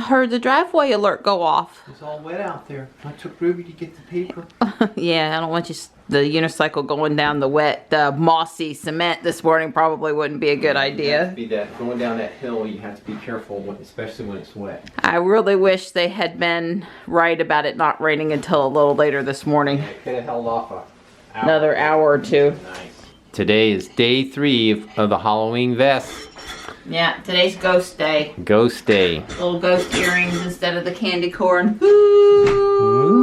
heard the driveway alert go off. It's all wet out there. I took Ruby to get the paper. Yeah, I don't want you the unicycle going down the wet, mossy cement this morning. Probably wouldn't be a good idea. Going down that hill, you have to be careful, especially when it's wet. I really wish they had been right about it not raining until a little later this morning. Yeah, it could have held off another hour or two. Nice. Today is day 3 of the Halloween vest. Yeah, today's ghost day. Ghost day. Little ghost earrings instead of the candy corn. Ooh.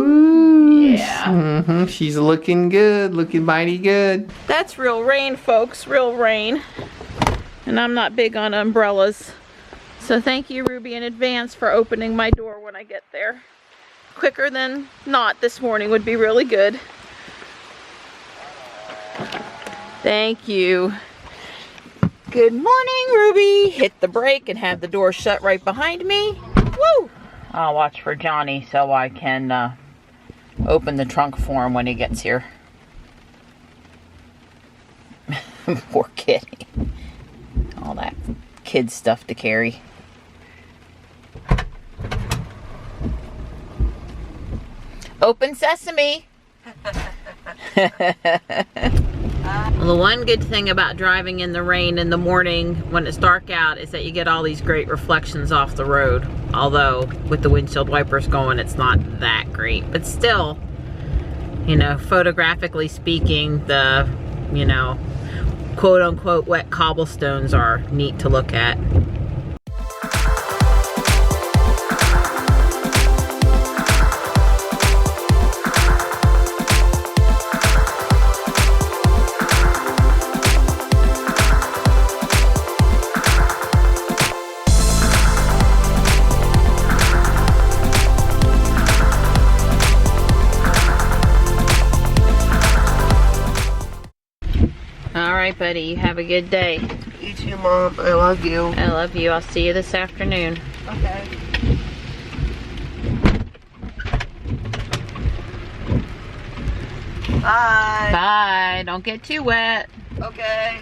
Yeah. Mm-hmm. She's looking good, looking mighty good. That's real rain, folks, real rain. And I'm not big on umbrellas. So thank you, Ruby, in advance for opening my door when I get there. Quicker than not this morning would be really good. Thank you. Good morning, Ruby. Hit the brake and have the door shut right behind me. Woo! I'll watch for Johnny so I can open the trunk for him when he gets here. Poor kitty. All that kid stuff to carry. Open sesame. Well, the one good thing about driving in the rain in the morning when it's dark out is that you get all these great reflections off the road. Although with the windshield wipers going, it's not that great. But still, you know, photographically speaking, the, you know, quote unquote wet cobblestones are neat to look at. Alright, buddy, you have a good day. You too, Mom. I love you. I love you. I'll see you this afternoon. Okay. Bye. Bye. Don't get too wet. Okay.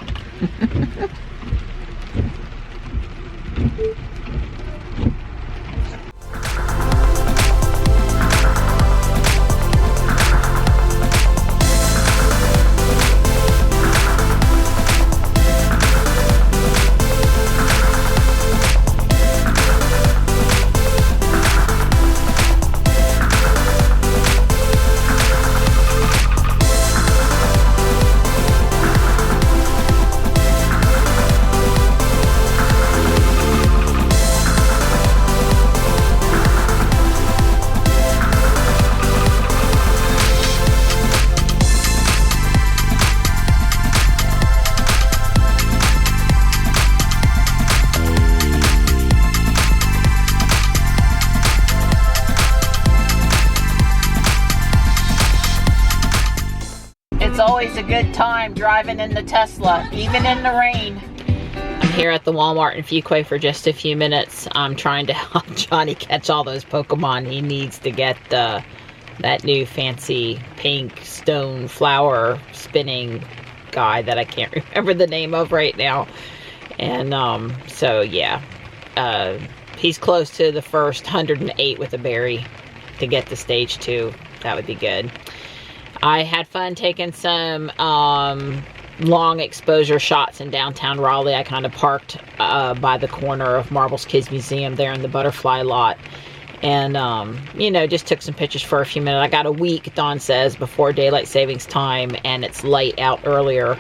It's always a good time driving in the Tesla, even in the rain. I'm here at the Walmart in Fuquay for just a few minutes. I'm trying to help Johnny catch all those Pokemon he needs to get that new fancy pink stone flower spinning guy that I can't remember the name of right now. And so yeah, he's close to the first 108 with a berry to get to stage 2. That would be good. I had fun taking some long exposure shots in downtown Raleigh. I kind of parked by the corner of Marbles Kids Museum there in the butterfly lot. And, you know, just took some pictures for a few minutes. I got a week, Dawn says, before daylight savings time, and it's light out earlier.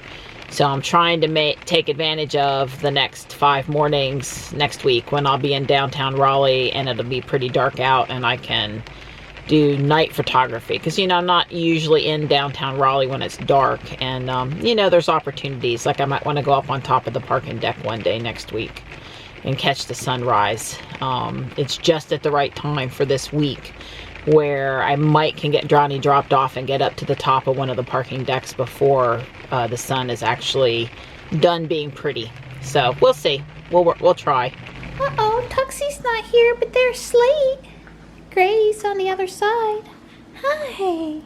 So I'm trying to take advantage of the next 5 mornings next week when I'll be in downtown Raleigh and it'll be pretty dark out and I can do night photography, because, you know, I'm not usually in downtown Raleigh when it's dark. And you know, there's opportunities, like I might want to go up on top of the parking deck one day next week and catch the sunrise. It's just at the right time for this week where I can get Johnny dropped off and get up to the top of one of the parking decks before the sun is actually done being pretty. So we'll see. We'll try. Uh-oh, Tuxie's not here, but there's Slate. Gray's on the other side. Hi.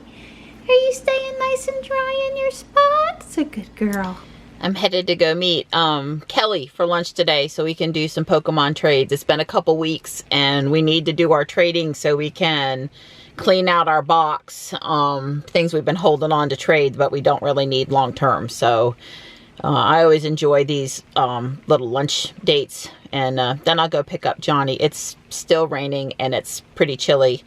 Are you staying nice and dry in your spot? It's a good girl. I'm headed to go meet Kelly for lunch today so we can do some Pokemon trades. It's been a couple weeks and we need to do our trading so we can clean out our box. Things we've been holding on to trade, but we don't really need long term. So I always enjoy these little lunch dates. And then I'll go pick up Johnny. It's still raining and it's pretty chilly.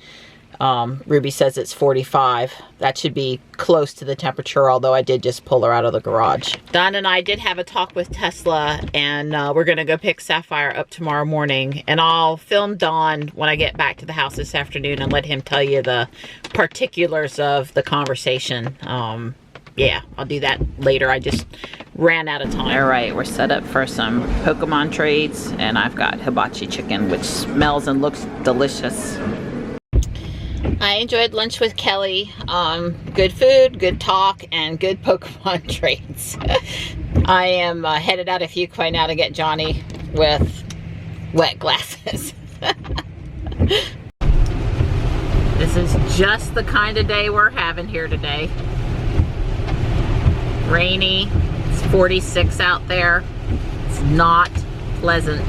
Ruby says it's 45. That should be close to the temperature, although I did just pull her out of the garage. Don and I did have a talk with Tesla, and we're going to go pick Sapphire up tomorrow morning. And I'll film Don when I get back to the house this afternoon and let him tell you the particulars of the conversation. Yeah, I'll do that later. I just ran out of time. All right, we're set up for some Pokemon trades, and I've got hibachi chicken, which smells and looks delicious. I enjoyed lunch with Kelly. Good food, good talk, and good Pokemon trades. I am headed out of Fuquay now to get Johnny with wet glasses. This is just the kind of day we're having here today. Rainy, it's 46 out there. It's not pleasant.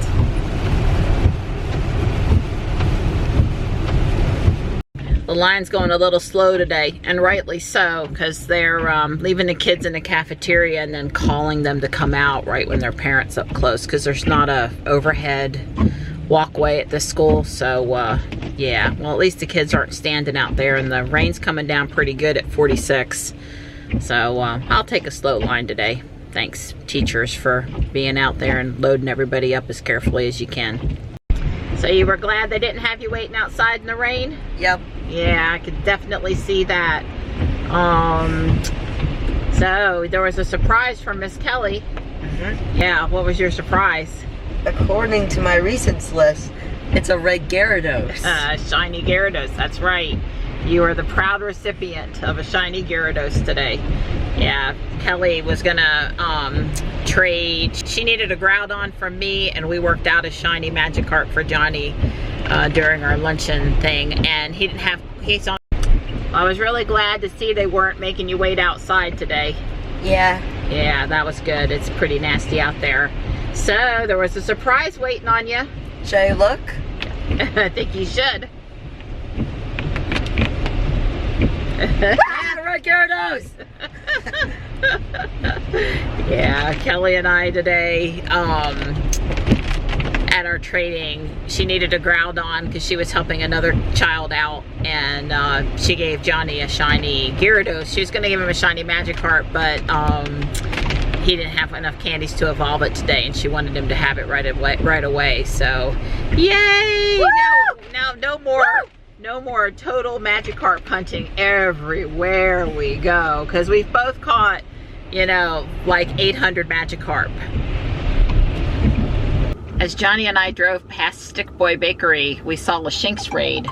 The line's going a little slow today, and rightly so, because they're leaving the kids in the cafeteria and then calling them to come out right when their parents up close, because there's not a overhead walkway at this school. So yeah, well, at least the kids aren't standing out there, and the rain's coming down pretty good at 46. So I'll take a slow line today. Thanks, teachers, for being out there and loading everybody up as carefully as you can. So you were glad they didn't have you waiting outside in the rain? Yep. Yeah, I could definitely see that. So there was a surprise from Miss Kelly. Mm-hmm. Yeah, what was your surprise? According to my recents list, it's a red Gyarados. Shiny Gyarados, that's right. You are the proud recipient of a shiny Gyarados today. Yeah, Kelly was gonna trade. She needed a Groudon from me, and we worked out a shiny Magikarp for Johnny during our luncheon thing, and he didn't have, he's on. I was really glad to see they weren't making you wait outside today. Yeah. Yeah, that was good. It's pretty nasty out there. So there was a surprise waiting on you. Should I look? I think you should. Red Gyarados! Yeah, Kelly and I today, at our trading, she needed a Groudon because she was helping another child out, and she gave Johnny a shiny Gyarados. She was going to give him a shiny Magikarp, but he didn't have enough candies to evolve it today, and she wanted him to have it right away. So, yay! Now no more. Woo! No more total Magikarp hunting everywhere we go, because we've both caught, you know, like 800 Magikarp. As Johnny and I drove past Stick Boy Bakery, we saw Lashink's raid.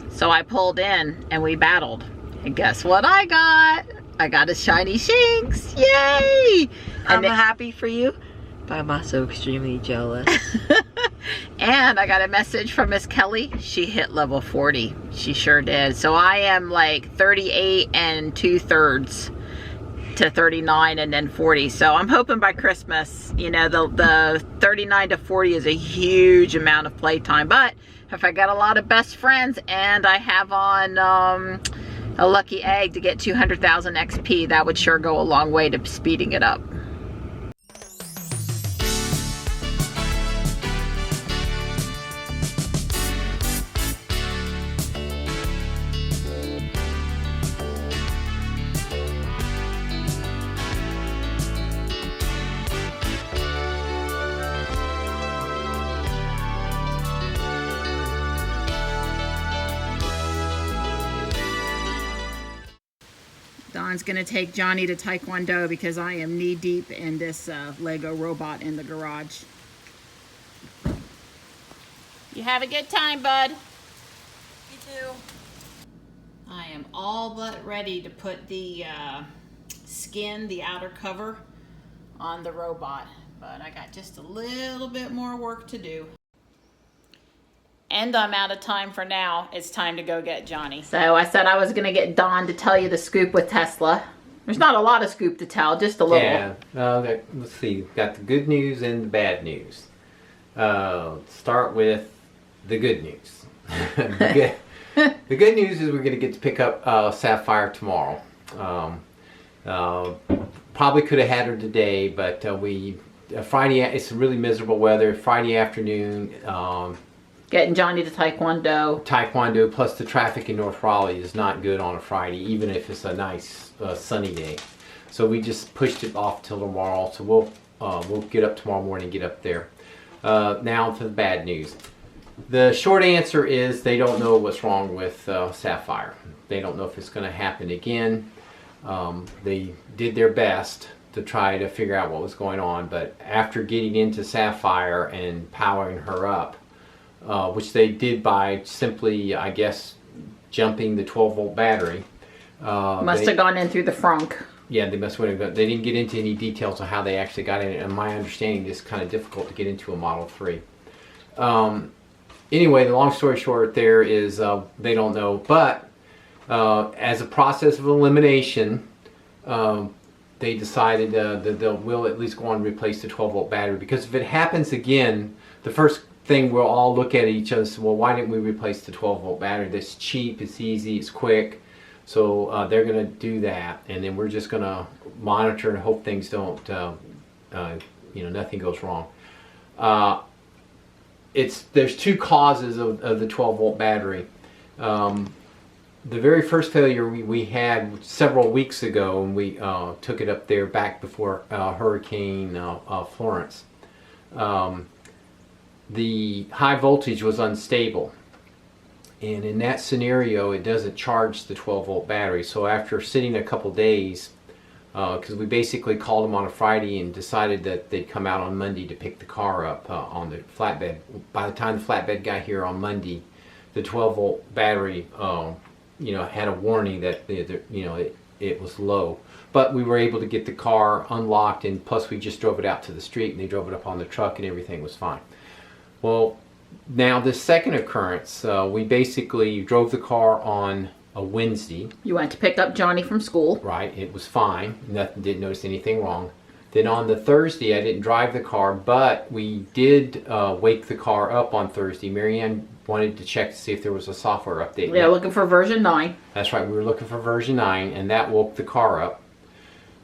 So I pulled in and we battled. And guess what I got? I got a shiny Shinx. Yay! I'm happy for you, but I'm also extremely jealous. And I got a message from Miss Kelly. She hit level 40. She sure did. So I am like 38 and 2/3 to 39 and then 40. So I'm hoping by Christmas, you know, the 39 to 40 is a huge amount of playtime. But if I got a lot of best friends and I have on a lucky egg to get 200,000 XP, that would sure go a long way to speeding it up. Don's gonna take Johnny to Taekwondo because I am knee deep in this Lego robot in the garage. You have a good time, bud. You too. I am all but ready to put the skin, the outer cover, on the robot, but I got just a little bit more work to do. And I'm out of time for now. It's time to go get Johnny. So I said I was gonna get Don to tell you the scoop with Tesla. There's not a lot of scoop to tell, just a little. Yeah. Let's see. Got the good news and the bad news. Start with the good news. The good news is we're going to get to pick up Sapphire tomorrow. Probably could have had her today, but Friday. It's really miserable weather. Friday afternoon. Getting Johnny to Taekwondo. Plus the traffic in North Raleigh is not good on a Friday, even if it's a nice sunny day. So we just pushed it off till tomorrow. So we'll get up tomorrow morning and get up there. Now to the bad news. The short answer is they don't know what's wrong with Sapphire. They don't know if it's going to happen again. They did their best to try to figure out what was going on, but after getting into Sapphire and powering her up, which they did by simply, I guess, jumping the 12-volt battery. Must have gone in through the frunk. Yeah, they must have gone. They didn't get into any details of how they actually got in it, and my understanding is kind of difficult to get into a Model 3. Anyway, the long story short there is they don't know, but as a process of elimination, they decided that we'll at least go on and replace the 12-volt battery, because if it happens again, the first thing we'll all look at each other and say, well, why didn't we replace the 12-volt battery? That's cheap, it's easy, it's quick. So they're going to do that, and then we're just going to monitor and hope things don't, nothing goes wrong. There's two causes of the 12-volt battery. The very first failure we had several weeks ago, and we took it up there back before Hurricane Florence. The high voltage was unstable, and in that scenario it doesn't charge the 12-volt battery. So after sitting a couple days, because we basically called them on a Friday and decided that they'd come out on Monday to pick the car up on the flatbed. By the time the flatbed got here on Monday, the 12-volt battery had a warning that it was low. But we were able to get the car unlocked, and plus we just drove it out to the street and they drove it up on the truck and everything was fine. Well, now this second occurrence, we basically drove the car on a Wednesday. You went to pick up Johnny from school. Right, it was fine. Didn't notice anything wrong. Then on the Thursday, I didn't drive the car, but we did wake the car up on Thursday. Marianne wanted to check to see if there was a software update. Yeah, looking for version 9. That's right, we were looking for version 9, and that woke the car up.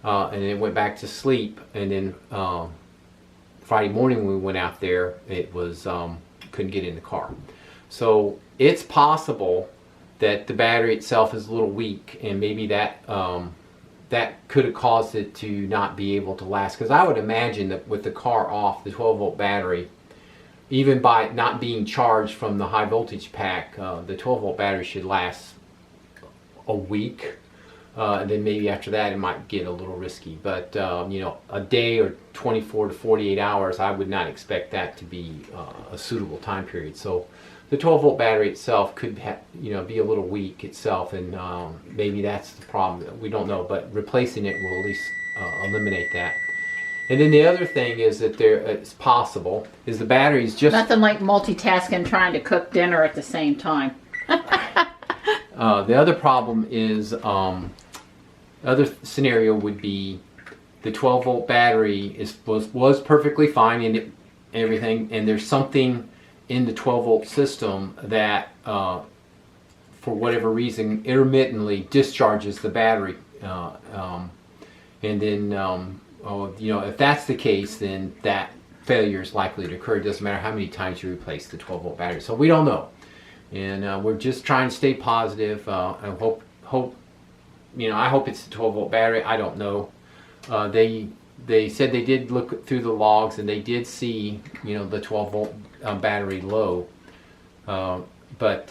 And it went back to sleep, and then Friday morning when we went out there, it was couldn't get in the car. So it's possible that the battery itself is a little weak, and maybe that could have caused it to not be able to last. Because I would imagine that with the car off, the 12-volt battery, even by not being charged from the high voltage pack, the 12-volt battery should last a week. And then maybe after that it might get a little risky. But a day or 24 to 48 hours, I would not expect that to be a suitable time period. So the 12-volt battery itself could be a little weak itself, and maybe that's the problem. We don't know, but replacing it will at least eliminate that. And then the other thing is that it's possible is the battery's just nothing like multitasking, trying to cook dinner at the same time. The other problem is other scenario would be the 12-volt battery was perfectly fine and everything, and there's something in the 12-volt system that for whatever reason intermittently discharges the battery, and then if that's the case, then that failure is likely to occur. It doesn't matter how many times you replace the 12-volt battery. So we don't know, and we're just trying to stay positive and hope. I hope it's the 12-volt battery. I don't know. They said they did look through the logs and they did see the 12-volt battery low, but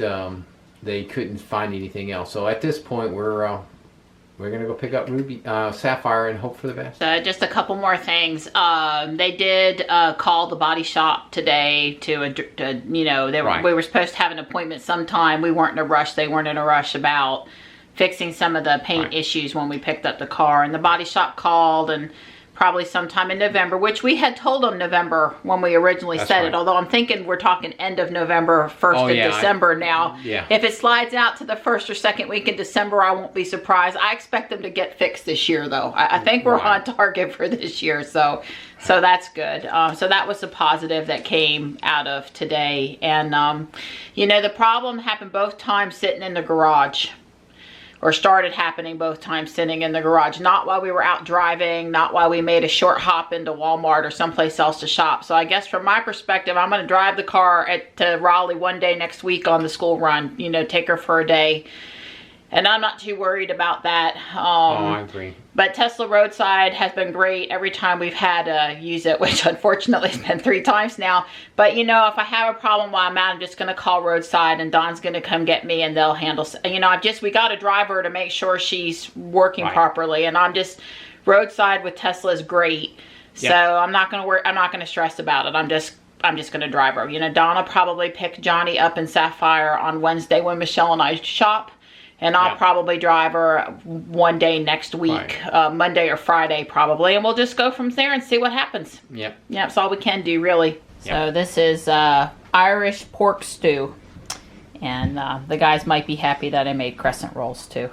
they couldn't find anything else. So at this point, we're gonna go pick up Sapphire and hope for the best. Just a couple more things. They did call the body shop today we were supposed to have an appointment sometime. We weren't in a rush. They weren't in a rush about fixing some of the paint issues when we picked up the car, and the body shop called and probably sometime in November, which we had told them November when we originally said it. Although I'm thinking we're talking end of November, 1st of December now. Yeah. If it slides out to the 1st or 2nd week in December, I won't be surprised. I expect them to get fixed this year, though. I think we're on target for this year, so that's good. So that was the positive that came out of today. And you know, the problem happened both times sitting in the garage. Or started happening both times sitting in the garage. Not while we were out driving, not while we made a short hop into Walmart or someplace else to shop. So I guess from my perspective, I'm gonna drive the car to Raleigh one day next week on the school run. You know, take her for a day. And I'm not too worried about that. I agree. But Tesla Roadside has been great every time we've had to use it, which unfortunately has been 3 times now. But you know, if I have a problem while I'm out, I'm just gonna call Roadside and Don's gonna come get me and they'll handle, you know, we got a driver to make sure she's working properly. And Roadside with Tesla is great. So I'm not gonna worry, I'm not gonna stress about it. I'm just gonna drive her. You know, Don will probably pick Johnny up in Sapphire on Wednesday when Michelle and I shop. And I'll probably drive her one day next week, Monday or Friday probably. And we'll just go from there and see what happens. Yep. Yeah, that's all we can do, really. So this is Irish pork stew. And the guys might be happy that I made crescent rolls, too.